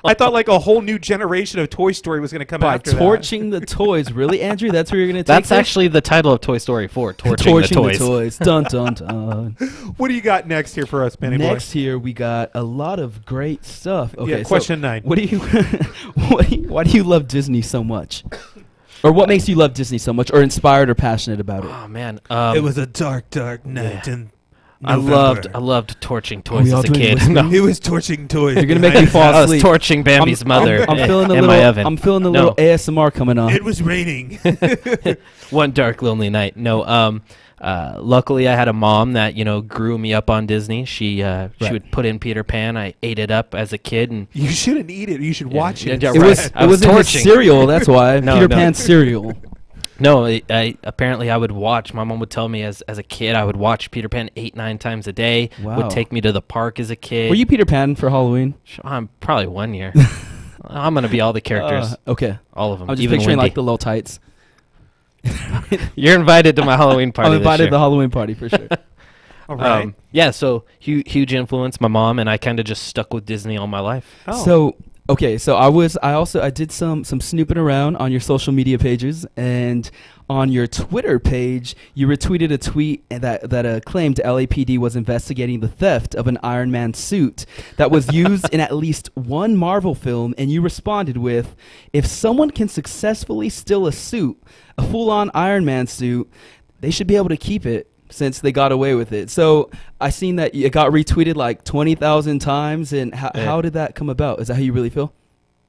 I thought like a whole new generation of Toy Story was going to come after that. By torching the toys. Really, Andrew? That's where you're going to take That's actually the title of Toy Story 4, Torching the Toys. Dun, dun, dun. What do you got next here for us, Manny Boy? Next here, we got a lot of great stuff. Okay, question 9. Why do you love Disney so much? Or what makes you love Disney so much, or inspired or passionate about it? Oh, man. It was a dark, dark night in I loved torching toys as a kid. He was torching toys. You're gonna make me fall asleep. I was torching Bambi's mother I'm feeling the in little, my oven. I'm feeling the little ASMR coming on. It was raining. One dark, lonely night. No, luckily I had a mom that grew me up on Disney. She would put in Peter Pan. I ate it up as a kid, and you shouldn't eat it. You should watch it. It was in his cereal. That's why Peter Pan cereal. No, apparently I would watch. My mom would tell me as a kid I would watch Peter Pan 8-9 times a day. Wow. Would take me to the park as a kid. Were you Peter Pan for Halloween? I'm probably 1 year. I'm gonna be all the characters. Okay, all of them. I'm just even picturing Wendy. like the little tights. You're invited to my Halloween party. I'm invited this to the Halloween party for sure. All right. Yeah. So huge influence. My mom and I kind of just stuck with Disney all my life. Oh. So Okay, so I did some snooping around on your social media pages, and on your Twitter page, you retweeted a tweet that claimed LAPD was investigating the theft of an Iron Man suit that was used in at least one Marvel film, and you responded with, if someone can successfully steal a suit, a full-on Iron Man suit, they should be able to keep it since they got away with it. So I seen that it got retweeted like 20,000 times, and how did that come about? Is that how you really feel?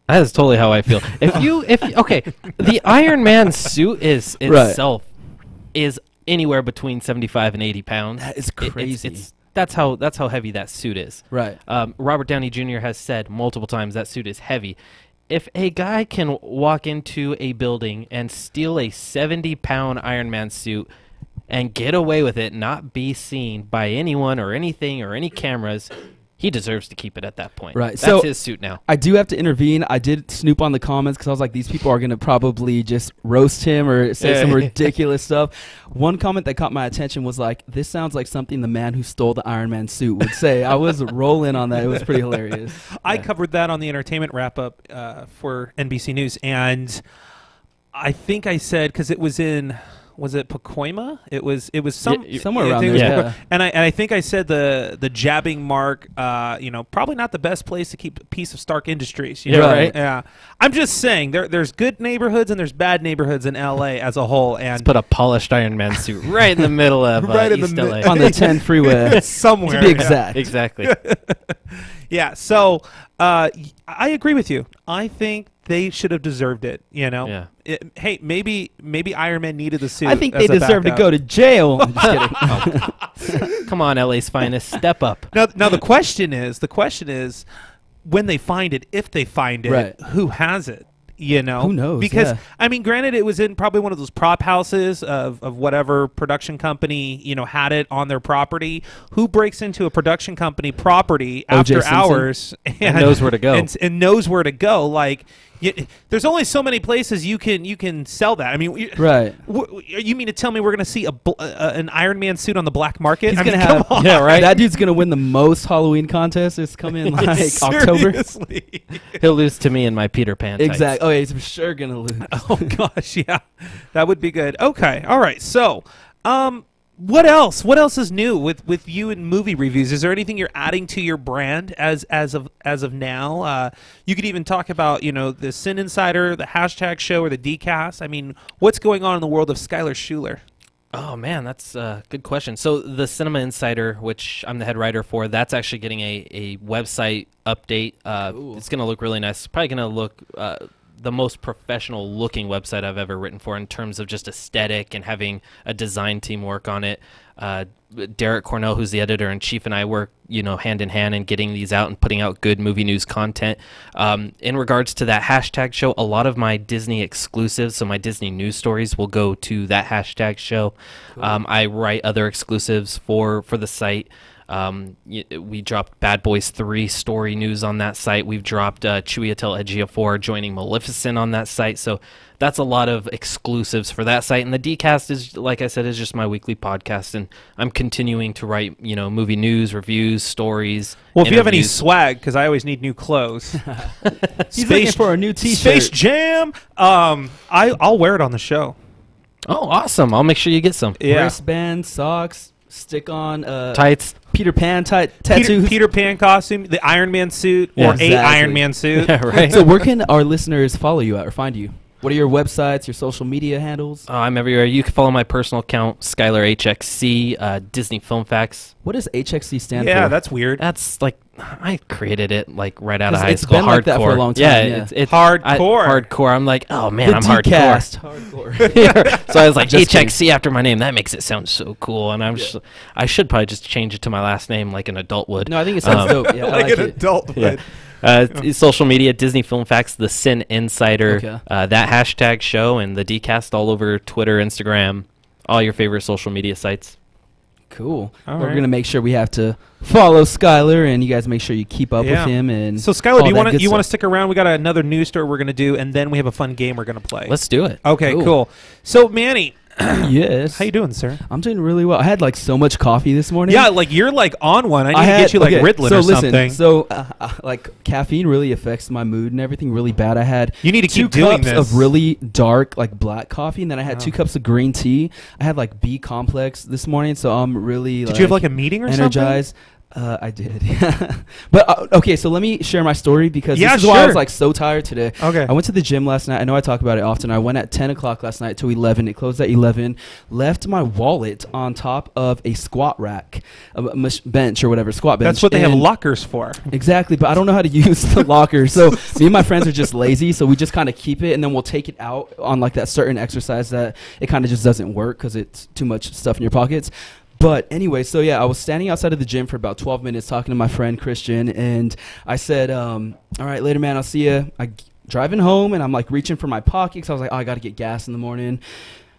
That is totally how I feel. Okay, the Iron Man suit itself is anywhere between 75 and 80 pounds. That is crazy. That's how heavy that suit is. Right. Robert Downey Jr. has said multiple times that suit is heavy. If a guy can walk into a building and steal a 70-pound Iron Man suit and get away with it, not be seen by anyone or anything or any cameras, he deserves to keep it at that point. Right. That's his suit now. I do have to intervene. I did snoop on the comments because I was like, these people are going to probably just roast him or say some ridiculous stuff. One comment that caught my attention was like, this sounds like something the man who stole the Iron Man suit would say. I was rolling on that. It was pretty hilarious. I covered that on the entertainment wrap-up for NBC News, and I think I said, because it was in... Was it Pacoima? It was somewhere around there. Yeah. And I think I said the jabbing mark. Probably not the best place to keep a piece of Stark Industries. You know? Right. Yeah. I'm just saying there's good neighborhoods and there's bad neighborhoods in LA as a whole. And let's put a polished Iron Man suit right in the middle of East LA on the 10 freeway somewhere. To be exact. Yeah. Exactly. Yeah. So I agree with you. I think they should have deserved it. Yeah. Hey, maybe Iron Man needed the suit. I think they deserve to go to jail. I'm just kidding. Come on, LA's finest, step up. Now the question is, when they find it, if they find it, right, who has it? Who knows? Because I mean, granted, it was in probably one of those prop houses of whatever production company had it on their property. Who breaks into a production company property after hours and knows where to go and knows where to go? Like, there's only so many places you can sell that. I mean, right? You mean to tell me we're going to see an Iron Man suit on the black market? He's going to have right. That dude's going to win the most Halloween contests. It's coming like October. He'll lose to me in my Peter Pan tights. Exactly. Oh, he's for sure going to lose. Oh gosh, yeah, that would be good. Okay, all right. So, what else? What else is new with you in movie reviews? Is there anything you're adding to your brand as of now? You could even talk about the Sin Insider, the hashtag show, or the DCast. I mean, what's going on in the world of Skylar Schuler? Oh man, that's a good question. So the Cinema Insider, which I'm the head writer for, that's actually getting a website update. It's going to look really nice. It's probably going to look the most professional looking website I've ever written for in terms of just aesthetic and having a design team work on it. Derek Cornell, who's the editor-in-chief, and I work, hand in hand in getting these out and putting out good movie news content. In regards to that hashtag show, a lot of my Disney exclusives, so my Disney news stories, will go to that hashtag show. Cool. I write other exclusives for the site. We dropped Bad Boys 3 story news on that site. We've dropped Chiwetel Ejiofor joining Maleficent on that site. So that's a lot of exclusives for that site. And the DCast is, like I said, is just my weekly podcast. And I'm continuing to write, movie news, reviews, stories. Well, if you have any swag, because I always need new clothes. He's looking for a new T-shirt. Space Jam. I'll wear it on the show. Oh, awesome! I'll make sure you get some. Yeah. Wristbands, socks, stick on tights. Peter Pan tattoos. Peter Pan costume, the Iron Man suit, or a Iron Man suit. Yeah, right. So where can our listeners follow you at or find you? What are your websites, your social media handles? I'm everywhere. You can follow my personal account, Skylar HXC, Disney Film Facts. What does HXC stand for? Yeah, that's weird. That's like, I created it like right out of high it's school. Been like that for a long time. Yeah, it's hardcore. Hardcore. I'm like, oh man, the I'm hardcore. Hardcore. So I was like, HXC after my name. That makes it sound so cool. And I should probably just change it to my last name like an adult would. No, I think it sounds dope. Yeah, like an adult would. Social media, Disney Film Facts, the Sin Insider, that hashtag show, and the DCast all over Twitter, Instagram, all your favorite social media sites. Cool. We're going to make sure we have to follow Skylar, and you guys make sure you keep up with him. And so, Skylar, do you want to stick around? We got another news story we're going to do, and then we have a fun game we're going to play. Let's do it. Okay, cool. So, Manny, Yes. How you doing, sir? I'm doing really well. I had like so much coffee this morning. Yeah, like you're like on one. I need to get you like Ritalin or something. So like caffeine really affects my mood and everything really bad. I had you need to keep 2 doing cups this of really dark like black coffee, and then I had 2 cups of green tea. I had like B complex this morning, so I'm really Did you have like a meeting or energized. something? I did. But okay, so let me share my story because this is sure. why I was like so tired today. Okay. I went to the gym last night. I know I talk about it often. I went at 10 o'clock last night to 11. It closed at 11. Left my wallet on top of a squat rack, a bench or whatever, squat bench. That's what they have lockers for. Exactly, but I don't know how to use the locker. So me and my friends are just lazy, so we just kind of keep it, and then we'll take it out on like that certain exercise that it kind of just doesn't work because it's too much stuff in your pockets. But anyway, so yeah, I was standing outside of the gym for about 12 minutes talking to my friend Christian, and I said, all right, later, man, I'll see you. Driving home, and I'm like reaching for my pocket because I was like, oh, I got to get gas in the morning.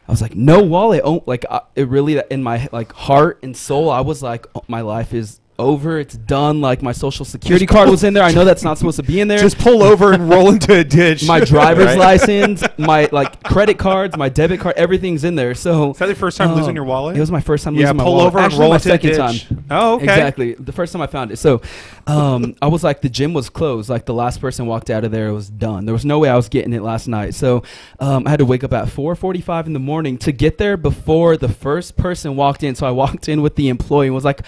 I was like, no wallet. Oh, like it really, in my like heart and soul, I was like, oh, my life is over, it's done. Like my social security card was in there. I know that's not supposed to be in there. Just pull over and roll into a ditch. My driver's license, my like credit cards, my debit card, everything's in there. So is that the first time losing your wallet? It was my first time losing my pull wallet. over and Actually, roll my into a second ditch. time. Oh, okay. Exactly. The first time I found it. So I was like, the gym was closed. Like the last person walked out of there, it was done. There was no way I was getting it last night. So I had to wake up at 4:45 in the morning to get there before the first person walked in. So I walked in with the employee and was like,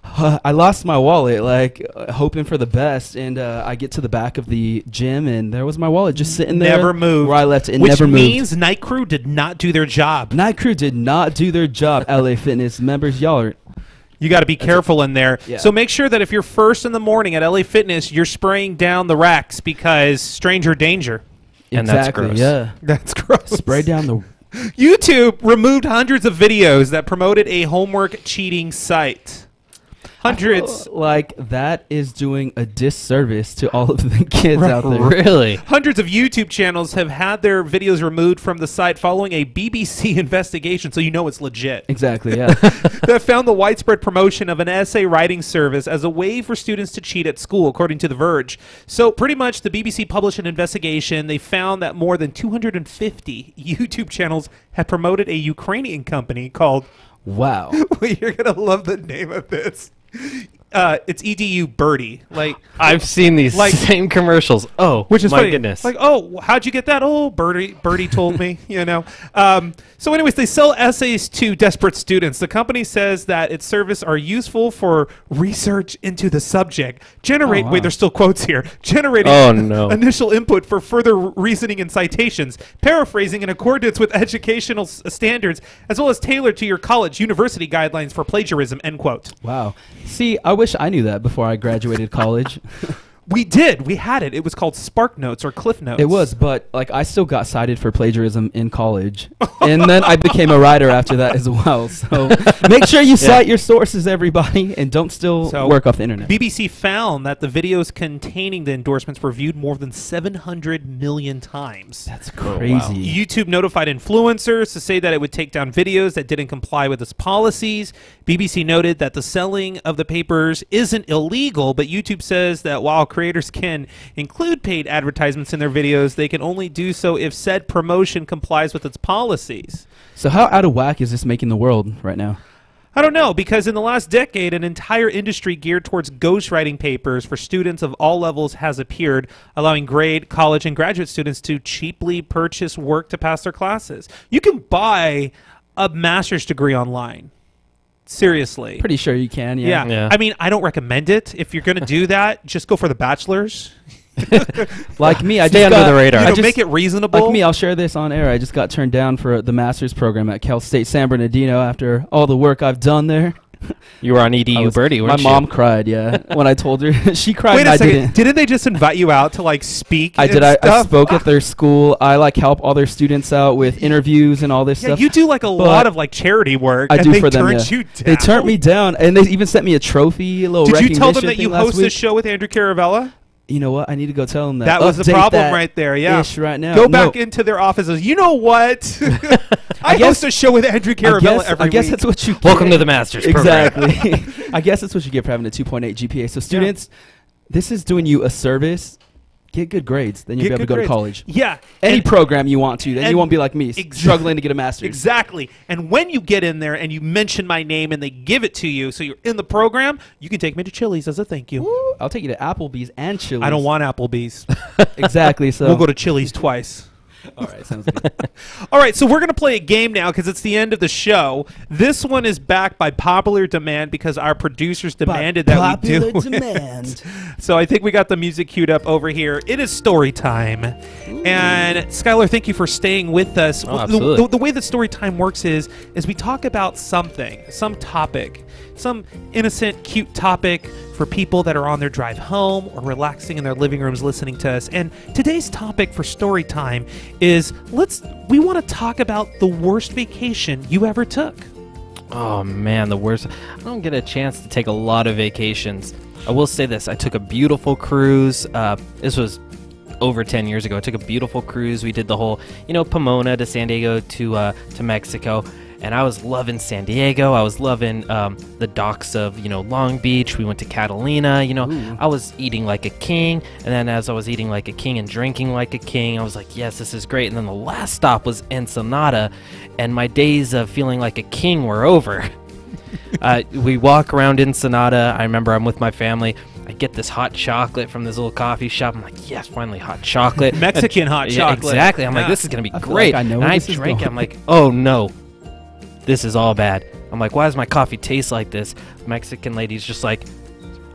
I lost my wallet, like hoping for the best, and I get to the back of the gym, and there was my wallet just sitting there. Never moved. Where I left it. It Which never moved. means Night Crew did not do their job. Night Crew did not do their job. LA Fitness members, y'all are. You got to be careful in there. Yeah. So make sure that if you're first in the morning at LA Fitness, you're spraying down the racks because stranger danger. And that's gross. Yeah, that's gross. Spray down the. YouTube removed hundreds of videos that promoted a homework cheating site. Hundreds. Like that is doing a disservice to all of the kids out there. Really? Hundreds of YouTube channels have had their videos removed from the site following a BBC investigation, so you know it's legit. Exactly, yeah. That found the widespread promotion of an essay writing service as a way for students to cheat at school, according to The Verge. So pretty much the BBC published an investigation. They found that more than 250 YouTube channels had promoted a Ukrainian company called... Wow. You're going to love the name of this. It's EDU Birdie. Like I've seen these same commercials. Oh, which is my funny. goodness. Like, oh, how'd you get that? Oh, Birdie told me. You know. So, anyways, they sell essays to desperate students. The company says that its service are useful for research into the subject. Generate. Wait, there's still quotes here. Generating initial input for further reasoning and citations. Paraphrasing in accordance with educational standards, as well as tailored to your college, university guidelines for plagiarism. End quote. Wow. See, I wish I knew that before I graduated college. We did. We had it. It was called Spark Notes or Cliff Notes. It was, but like I still got cited for plagiarism in college, and then I became a writer after that as well. So make sure you cite your sources, everybody, and don't still work off the internet. BBC found that the videos containing the endorsements were viewed more than 700 million times. That's crazy. Wow. YouTube notified influencers to say that it would take down videos that didn't comply with its policies. BBC noted that the selling of the papers isn't illegal, but YouTube says that while creators can include paid advertisements in their videos, they can only do so if said promotion complies with its policies. So how out of whack is this making the world right now? I don't know, because in the last decade, an entire industry geared towards ghostwriting papers for students of all levels has appeared, allowing grade, college, and graduate students to cheaply purchase work to pass their classes. You can buy a master's degree online. Seriously. Pretty sure you can, yeah. I mean, I don't recommend it. If you're going to do that, just go for the bachelor's. Like me, I stay just under the radar. Make it reasonable. Like me, I'll share this on air. I just got turned down for the master's program at Cal State San Bernardino after all the work I've done there. You were on EDU Birdie, weren't you? My mom cried, when I told her. She cried. Wait and a second. I didn't. Didn't they just invite you out to like speak? I did. I spoke at their school. I like help all their students out with interviews and all this stuff. You do like a lot of like charity work. I and do they for them. Turned you down. They turned me down, and they even sent me a trophy, a little. Did you tell them that you host host this show with Andrew Caravella? You know what? I need to go tell them that. That was the problem right there. Yeah. Right now. Go back into their offices. You know what? I host a show with Andrew Caravella every week. I guess that's what you get. Welcome to the Masters program. Exactly. I guess that's what you get for having a 2.8 GPA. So students, this is doing you a service. get good grades. Then you'll be able to go to college. Yeah. Any program you want to. Then you won't be like me, struggling to get a master's. Exactly. And when you get in there and you mention my name and they give it to you, so you're in the program, you can take me to Chili's as a thank you. Ooh, I'll take you to Applebee's and Chili's. I don't want Applebee's. Exactly. So we'll go to Chili's twice. All right, sounds good. All right, so we're going to play a game now because it's the end of the show. This one is back by popular demand because our producers demanded that we do demand. So I think we got the music queued up over here. It is story time. And Skylar, thank you for staying with us. Oh, absolutely. The way that story time works is we talk about something, some topic, some innocent, cute topic for people that are on their drive home or relaxing in their living rooms listening to us. And today's topic for story time is we want to talk about the worst vacation you ever took. Oh man, the worst. I don't get a chance to take a lot of vacations. I will say this, I took a beautiful cruise. This was over 10 years ago. I took a beautiful cruise. We did the whole, Pomona to San Diego to Mexico. And I was loving San Diego. I was loving the docks of, Long Beach. We went to Catalina. I was eating like a king. And then as I was eating like a king and drinking like a king, I was like, yes, this is great. And then the last stop was Ensenada. And my days of feeling like a king were over. We walk around Ensenada. I remember I'm with my family. I get this hot chocolate from this little coffee shop. I'm like, yes, finally hot chocolate. Mexican hot chocolate. Exactly. I'm like, this is going to be great. Like I know and I this drank is it. I'm like, oh, no. This is all bad. I'm like, why does my coffee taste like this? Mexican lady's just like,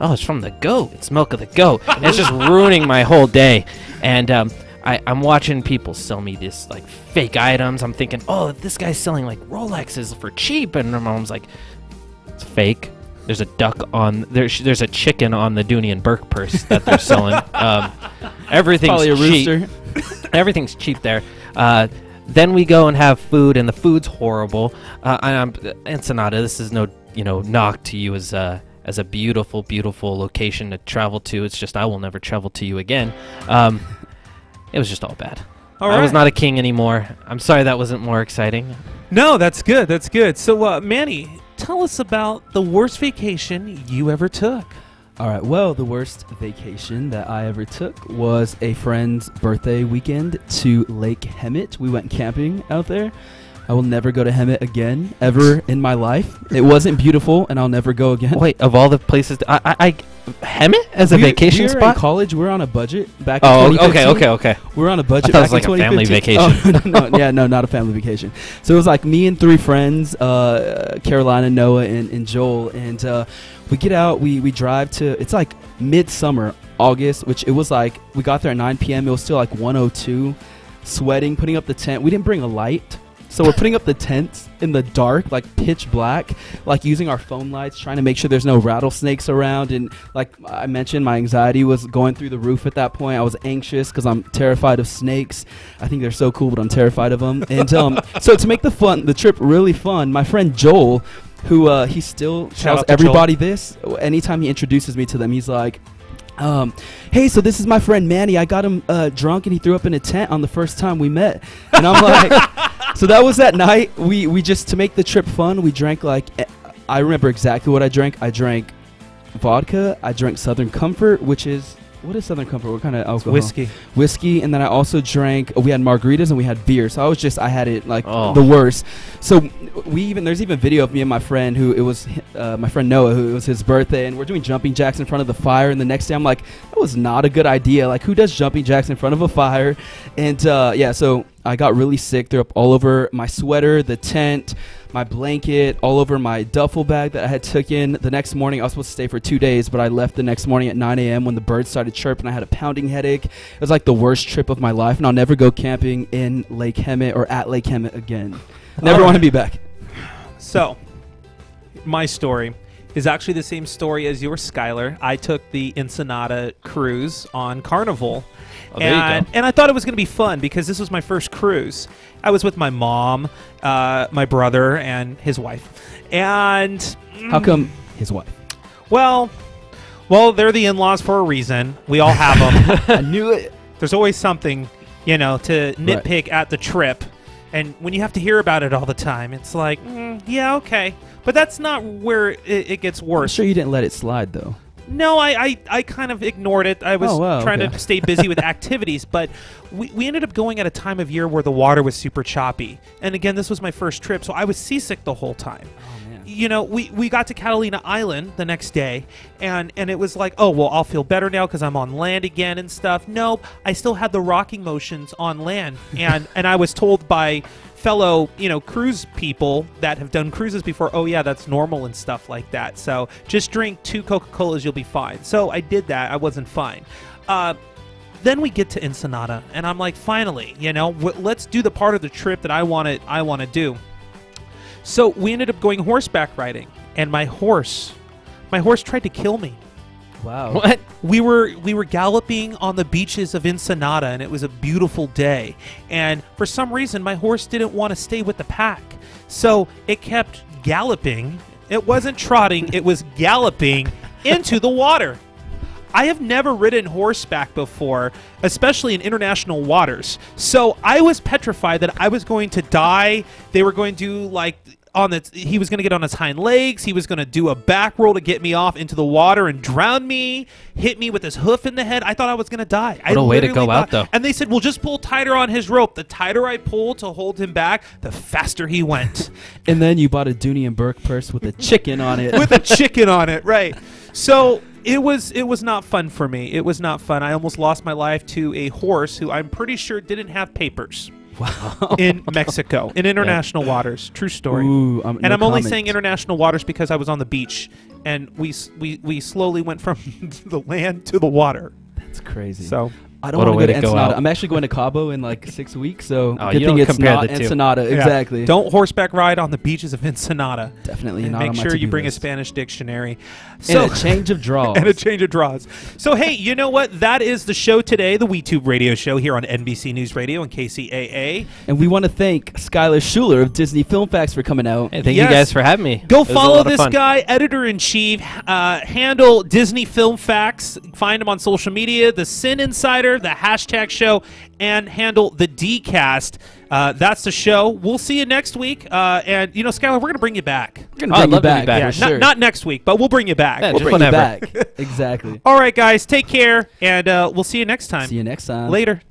oh, it's from the goat. It's milk of the goat. And it's just ruining my whole day. And I'm watching people sell me this like fake items. I'm thinking, oh, this guy's selling like Rolexes for cheap. And my mom's like, it's fake. There's a duck on there's a chicken on the Dooney and Burke purse that they're selling. Everything's probably a cheap. rooster. Everything's cheap there. Then we go and have food, and the food's horrible. Ensenada, this is no, knock to you as a beautiful, beautiful location to travel to. It's just I will never travel to you again. It was just all bad. I was not a king anymore. I'm sorry that wasn't more exciting. No, that's good. That's good. So, Manny, tell us about the worst vacation you ever took. All right, well, the worst vacation that I ever took was a friend's birthday weekend to Lake Hemet. We went camping out there. I will never go to Hemet again, ever in my life. It wasn't beautiful, and I'll never go again. Wait, of all the places, Hemet as a vacation spot? spot? In college, we're on a budget back in 2015. Okay. We're on a budget I thought back it was in like a family 2015. vacation. No, not a family vacation. So it was like me and 3 friends, Carolina, Noah, and Joel, and we get out, we drive to, it's like midsummer, August, which it was like, we got there at 9 p.m. It was still like 102, sweating, putting up the tent. We didn't bring a light. So we're putting up the tents in the dark, like pitch black, like using our phone lights, trying to make sure there's no rattlesnakes around. And like I mentioned, my anxiety was going through the roof at that point. I was anxious because I'm terrified of snakes. I think they're so cool, but I'm terrified of them. And so to make the trip really fun, my friend Joel, who he still tells everybody this, anytime he introduces me to them, he's like, hey, so this is my friend Manny. I got him drunk and he threw up in a tent on the first time we met. And I'm like, so that was that night. We just, to make the trip fun, we drank like, I remember exactly what I drank. I drank vodka. I drank Southern Comfort, which is, what is Southern Comfort? What kind of alcohol? Whiskey. And then I also drank, we had margaritas and we had beer. So I had it like the worst. So there's even video of me and my friend my friend Noah, who it was his birthday, and we're doing jumping jacks in front of the fire. And the next day I'm like, that was not a good idea. Like, who does jumping jacks in front of a fire? And so I got really sick. Threw up all over my sweater, the tent, my blanket, all over my duffel bag that I had taken. The next morning, I was supposed to stay for 2 days, but I left the next morning at 9 a.m. when the birds started chirping. I had a pounding headache. It was like the worst trip of my life, and I'll never go camping in Lake Hemet or at Lake Hemet again. Never want to be back. So, my story is actually the same story as yours, Skylar. I took the Ensenada cruise on Carnival. And I thought it was going to be fun because this was my first cruise. I was with my mom, my brother, and his wife. And how come his wife? Well, they're the in-laws for a reason. We all have them. I knew it. There's always something, to nitpick at the trip. And when you have to hear about it all the time, it's like, yeah, okay. But that's not where it gets worse. I'm sure you didn't let it slide, though. No, I kind of ignored it. I was trying to stay busy with activities, but we ended up going at a time of year where the water was super choppy. And again, this was my first trip, so I was seasick the whole time. Oh, man. You know, we got to Catalina Island the next day, and it was like, oh, well, I'll feel better now because I'm on land again and stuff. Nope, I still had the rocking motions on land, and I was told by fellow, cruise people that have done cruises before, oh yeah, that's normal and stuff like that. So just drink 2 Coca-Colas, you'll be fine. So I did that. I wasn't fine. Then we get to Ensenada, and I'm like, finally, let's do the part of the trip that I want to do. So we ended up going horseback riding, and my horse tried to kill me. Wow. What? We were galloping on the beaches of Ensenada, and it was a beautiful day. And for some reason, my horse didn't want to stay with the pack. So it kept galloping. It wasn't trotting. It was galloping into the water. I have never ridden horseback before, especially in international waters. So I was petrified that I was going to die. They were going to he was going to get on his hind legs. He was going to do a back roll to get me off into the water and drown me, hit me with his hoof in the head. I thought I was going to die. What a way to go out, though. And they said, well, just pull tighter on his rope. The tighter I pulled to hold him back, the faster he went. And then you bought a Dooney and Burke purse with a chicken on it. With a chicken on it, right. So it was not fun for me. It was not fun. I almost lost my life to a horse who I'm pretty sure didn't have papers. Wow. In Mexico, in international waters. True story. Ooh, and I'm only saying international waters because I was on the beach, and we slowly went from the land to the water. That's crazy. So I don't want to go to Ensenada. I'm actually going to Cabo in like 6 weeks, so good thing it's not Ensenada. Yeah. Exactly. Don't horseback ride on the beaches of Ensenada. Definitely and not. Make on my sure you to-do bring list. a Spanish dictionary. And a change of draws. And a change of draws. So hey, you know what? That is the show today, the WeTube radio show here on NBC News Radio and KCAA. And we want to thank Skylar Schuler of Disney Film Facts for coming out. Hey, thank you guys for having me. Go follow this guy, editor-in-chief, handle Disney Film Facts. Find him on social media, the Sin Insider, the hashtag show, and handle the DCast. That's the show. We'll see you next week. And Skylar, we're going to bring you back. We're going to bring you back. Yeah, sure. not next week, but we'll bring you back. Yeah, we'll bring you back. Exactly. All right, guys, take care, and we'll see you next time. See you next time. Later.